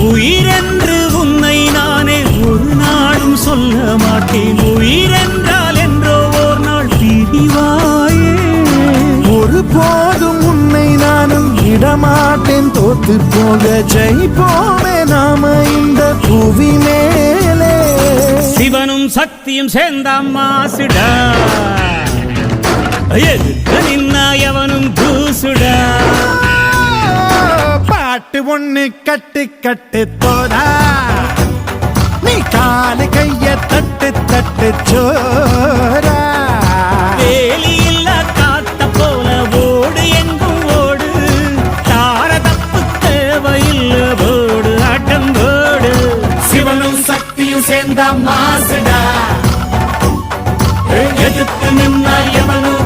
உயிரென்று உன்னை நானே ஒரு நாளும் சொல்ல மாட்டேன். உயிரென்றால் என்றோ ஓர் நாள் பிரிவாயே. ஒரு போதும் உன்னை நானும் விடமாட்டேன். தோத்து போக ஜெயிப்போமே நாம இந்த புவி மேலே. சிவனும் சக்தியும் சேர்ந்தாம் மாசுடா, எதுக்கு நின்னா எவனும் தூசுடா. பாட்டு ஒண்ணு கட்டு கட்டு தோடா, நீ காலு கைய தட்டு தட்டு சோரா. வேலி இல்ல காத்த போல ஓடு எங்கும் ஓடு, தார தப்பு தேவையில்ல போடு ஆட்டம் போடு. சிவனும் சக்தியும் சேர்ந்தா மாசுடா, எதுக்கு நின்னா எவனும்